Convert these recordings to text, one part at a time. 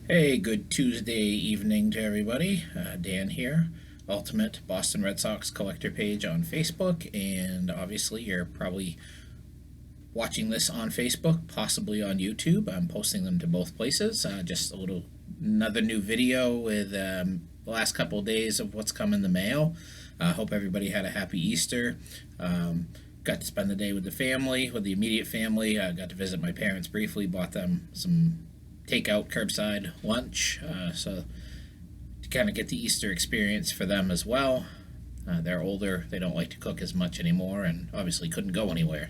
Hey, good Tuesday evening to everybody. Dan here, Ultimate Boston Red Sox Collector page on Facebook, and obviously you're probably watching this on Facebook, possibly on YouTube. I'm posting them to both places. Just a little another new video with the last couple of days of what's come in the mail. Hope everybody had a happy Easter. Got to spend the day with the family, with the immediate family. Got to visit my parents briefly. Bought them some takeout curbside lunch, so to kind of get the Easter experience for them as well. They're older; they don't like to cook as much anymore, and obviously couldn't go anywhere.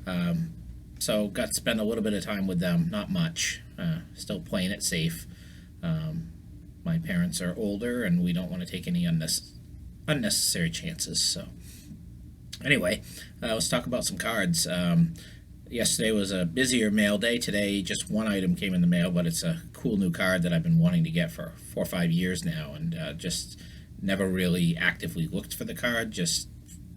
Um, so got to spend a little bit of time with them. Not much. Still playing it safe. Um, my parents are older, and we don't want to take any unnecessary chances. So anyway, let's talk about some cards. Yesterday was a busier mail day. Today, just one item came in the mail, but it's a cool new card that I've been wanting to get for 4 or 5 years now, and just never really actively looked for the card. Just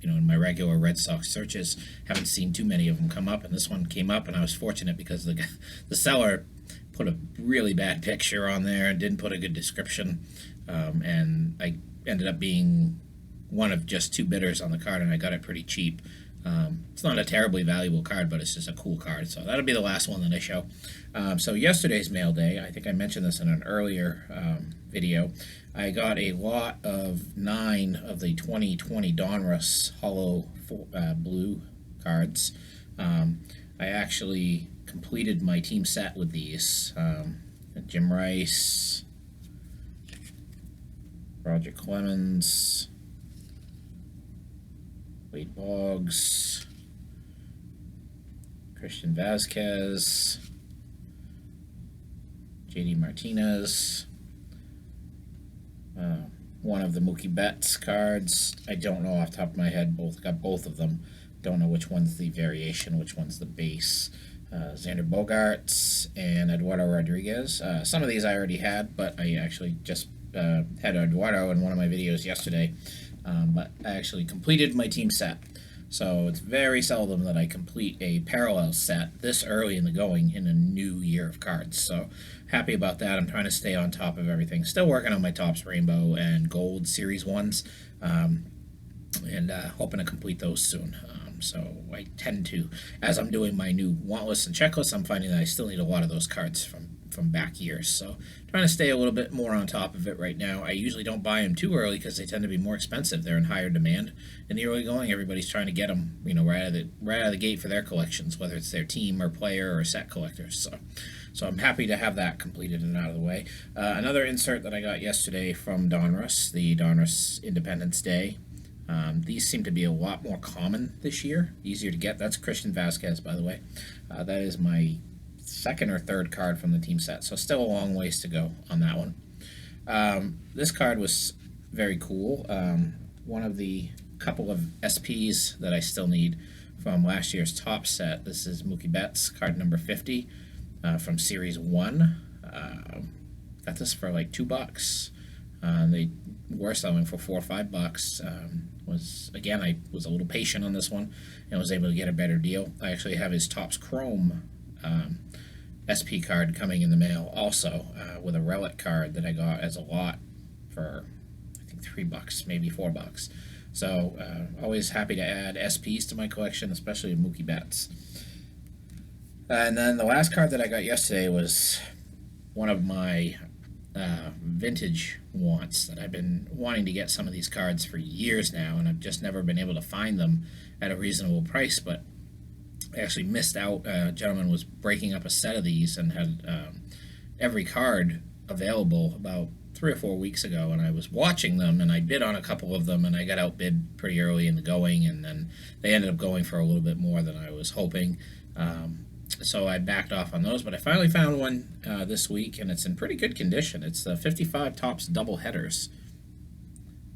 in my regular Red Sox searches, haven't seen too many of them come up, and this one came up, and I was fortunate because the seller put a really bad picture on there and didn't put a good description, and I ended up being one of just two bidders on the card, and I got it pretty cheap. It's not a terribly valuable card, but it's just a cool card. So that'll be the last one that I show. So yesterday's mail day, I think I mentioned this in an earlier video. I got a lot of 9 of the 2020 Donruss Hollow Blue cards. I actually completed my team set with these. Jim Rice, Roger Clemens, Wade Boggs, Christian Vasquez, JD Martinez, one of the Mookie Betts cards. I don't know off the top of my head. Got both of them. Don't know which one's the variation, which one's the base. Xander Bogaerts and Eduardo Rodriguez. Some of these I already had, but I actually just had Eduardo in one of my videos yesterday. But I actually completed my team set. So it's very seldom that I complete a parallel set this early in the going in a new year of cards. So happy about that. I'm trying to stay on top of everything. Still working on my Topps Rainbow and Gold Series 1s, and hoping to complete those soon. So I tend to, as I'm doing my new want lists and checklists, I'm finding that I still need a lot of those cards from back years. So trying to stay a little bit more on top of it right now. I usually don't buy them too early because they tend to be more expensive. They're in higher demand in the early going. Everybody's trying to get them, right out of the gate for their collections, whether it's their team or player or set collectors. So I'm happy to have that completed and out of the way. Another insert that I got yesterday from Donruss, the Donruss Independence Day. These seem to be a lot more common this year, easier to get. That's Christian Vasquez, by the way. That is my second or third card from the team set, so still a long ways to go on that one. This card was very cool. One of the couple of SPs that I still need from last year's top set. This is Mookie Betts, card number 50 from Series 1. Got this for like $2. They were selling for $4 or $5. I was a little patient on this one and was able to get a better deal. I actually have his Topps Chrome SP card coming in the mail also, with a relic card that I got as a lot for I think $3, maybe $4. So always happy to add SPs to my collection, especially Mookie Betts. And then the last card that I got yesterday was one of my vintage wants that I've been wanting to get some of these cards for years now, and I've just never been able to find them at a reasonable price. But I actually missed out. A gentleman was breaking up a set of these and had every card available about 3 or 4 weeks ago, and I was watching them, and I bid on a couple of them, and I got outbid pretty early in the going, and then they ended up going for a little bit more than I was hoping. So I backed off on those, but I finally found one this week, and it's in pretty good condition. It's the 55 Topps double headers.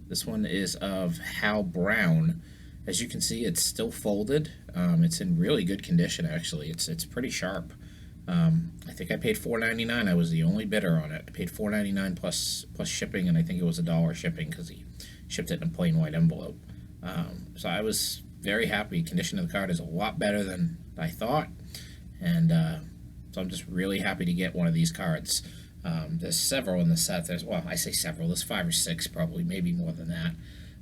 This one is of Hal Brown. As you can see, it's still folded. It's in really good condition, actually. It's pretty sharp. I think I paid $4.99. I was the only bidder on it. I paid $4.99 plus shipping, and I think it was $1 shipping because he shipped it in a plain white envelope. So I was very happy. Condition of the card is a lot better than I thought, and so I'm just really happy to get one of these cards. There's several in the set. Well, I say several. There's 5 or 6, probably, maybe more than that.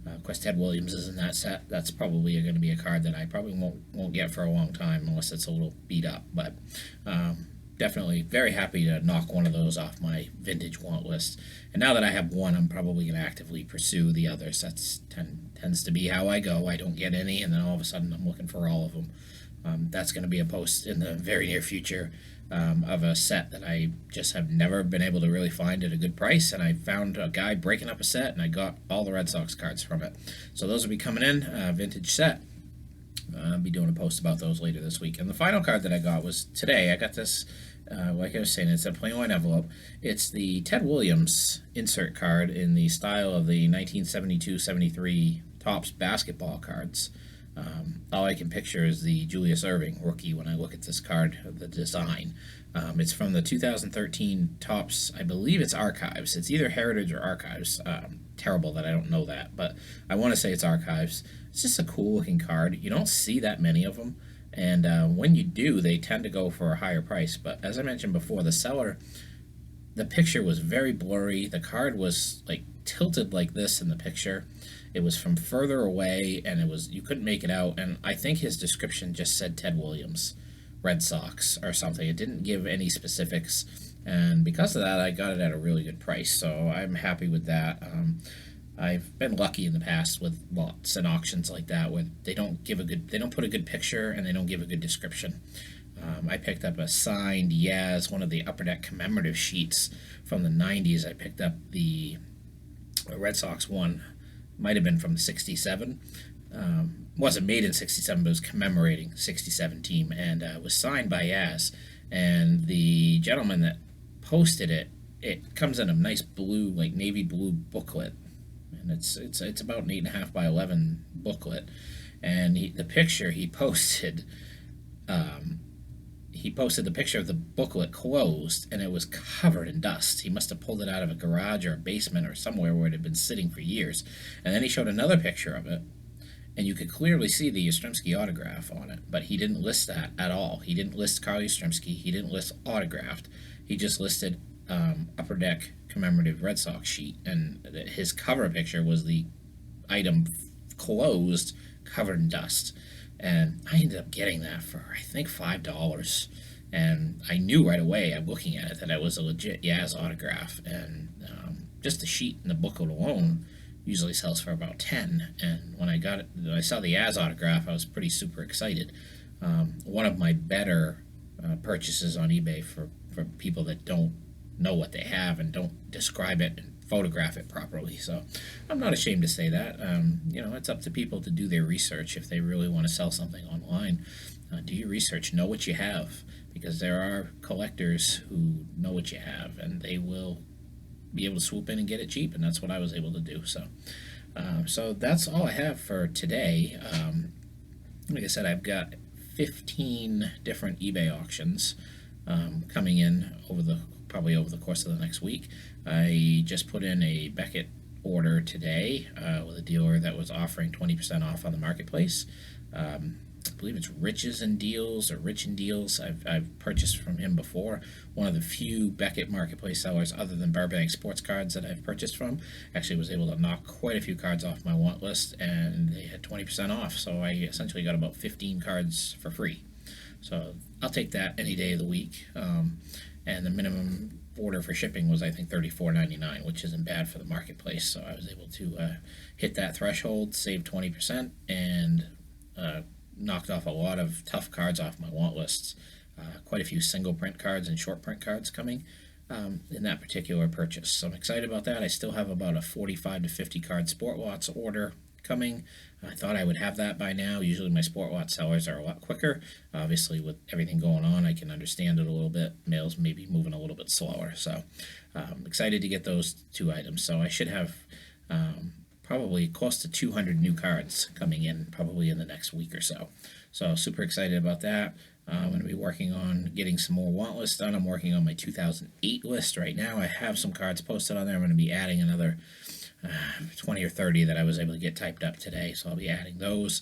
Of course, Ted Williams is in that set. That's probably going to be a card that I probably won't get for a long time unless it's a little beat up. But definitely very happy to knock one of those off my vintage want list. And now that I have one, I'm probably going to actively pursue the others. Tends to be how I go. I don't get any, and then all of a sudden I'm looking for all of them. That's going to be a post in the very near future of a set that I just have never been able to really find at a good price. And I found a guy breaking up a set, and I got all the Red Sox cards from it. So those will be coming in, vintage set. I'll be doing a post about those later this week. And the final card that I got was today. I got this, like I was saying, it's a plain white envelope. It's the Ted Williams insert card in the style of the 1972-73 Topps basketball cards. All I can picture is the Julius Erving rookie when I look at this card, the design. It's from the 2013 Topps, I believe it's Archives. It's either Heritage or Archives. Terrible that I don't know that, but I want to say it's Archives. It's just a cool looking card. You don't see that many of them, and when you do, they tend to go for a higher price. But as I mentioned before, the picture was very blurry. The card was like tilted like this in the picture. It was from further away, and you couldn't make it out. And I think his description just said Ted Williams, Red Sox, or something. It didn't give any specifics, and because of that, I got it at a really good price. So I'm happy with that. I've been lucky in the past with lots and auctions like that where they don't put a good picture and they don't give a good description. I picked up a signed Yaz, one of the Upper Deck commemorative sheets from the 90s. I picked up the Red Sox one, might have been from 67. Wasn't made in 67, but it was commemorating 67 team, and was signed by Yaz. And the gentleman that posted it comes in a nice blue, like navy blue booklet, and it's about an 8.5 by 11 booklet. And the picture he posted, the picture of the booklet closed, and it was covered in dust. He must have pulled it out of a garage or a basement or somewhere where it had been sitting for years. And then he showed another picture of it, and you could clearly see the Yastrzemski autograph on it, but he didn't list that at all. He didn't list Carl Yastrzemski. He didn't list autographed. He just listed Upper Deck commemorative Red Sox sheet, and his cover picture was the item closed, covered in dust. And I ended up getting that for, I think, $5. And I knew right away, I'm looking at it, that it was a legit Yaz autograph. And just the sheet and the booklet alone usually sells for about 10. And when I saw the Yaz autograph, I was pretty super excited. One of my better purchases on eBay for people that don't know what they have and don't describe it and photograph it properly. So I'm not ashamed to say that. It's up to people to do their research if they really want to sell something online. Do your research, know what you have, because there are collectors who know what you have, and they will be able to swoop in and get it cheap, and that's what I was able to do. So that's all I have for today. Like I said, I've got 15 different eBay auctions coming in probably over the course of the next week. I just put in a Beckett order today with a dealer that was offering 20% off on the marketplace. I believe it's Riches and Deals or Rich and Deals. I've purchased from him before. One of the few Beckett marketplace sellers other than Burbank Sports Cards that I've purchased from. Actually was able to knock quite a few cards off my want list, and they had 20% off. So I essentially got about 15 cards for free. So I'll take that any day of the week. And the minimum order for shipping was, I think, $34.99, which isn't bad for the marketplace. So I was able to hit that threshold, save 20%, and knocked off a lot of tough cards off my want lists. Quite a few single print cards and short print cards coming in that particular purchase. So I'm excited about that. I still have about a 45 to 50 card Sport Lots order coming. I thought I would have that by now. Usually my Sport Lot sellers are a lot quicker. Obviously, with everything going on, I can understand it a little bit. Mail's maybe moving a little bit slower. So excited to get those 2 items. So I should have probably close to 200 new cards coming in probably in the next week or so. So super excited about that. I'm going to be working on getting some more want lists done. I'm working on my 2008 list right now. I have some cards posted on there. I'm going to be adding another 20 or 30 that I was able to get typed up today, so I'll be adding those.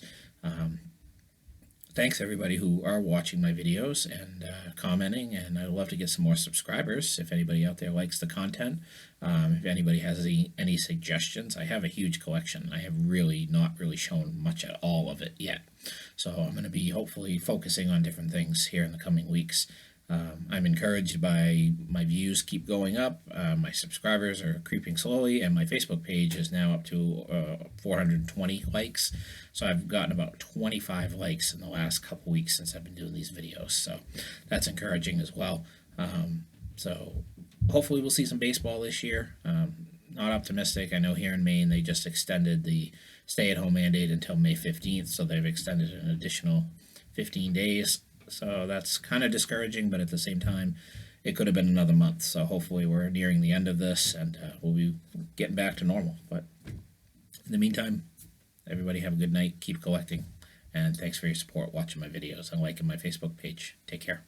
thanks everybody who are watching my videos and commenting, and I'd love to get some more subscribers if anybody out there likes the content. If anybody has any suggestions, I have a huge collection. I have really not really shown much at all of it yet, so I'm going to be hopefully focusing on different things here in the coming weeks. I'm encouraged by my views keep going up. My subscribers are creeping slowly, and my Facebook page is now up to 420 likes. So I've gotten about 25 likes in the last couple weeks since I've been doing these videos. So that's encouraging as well. So hopefully we'll see some baseball this year. Not optimistic. I know here in Maine they just extended the stay-at-home mandate until May 15th, so they've extended an additional 15 days. So that's kind of discouraging, but at the same time, it could have been another month. So hopefully we're nearing the end of this and we'll be getting back to normal. But in the meantime, everybody have a good night. Keep collecting. And thanks for your support watching my videos and liking my Facebook page. Take care.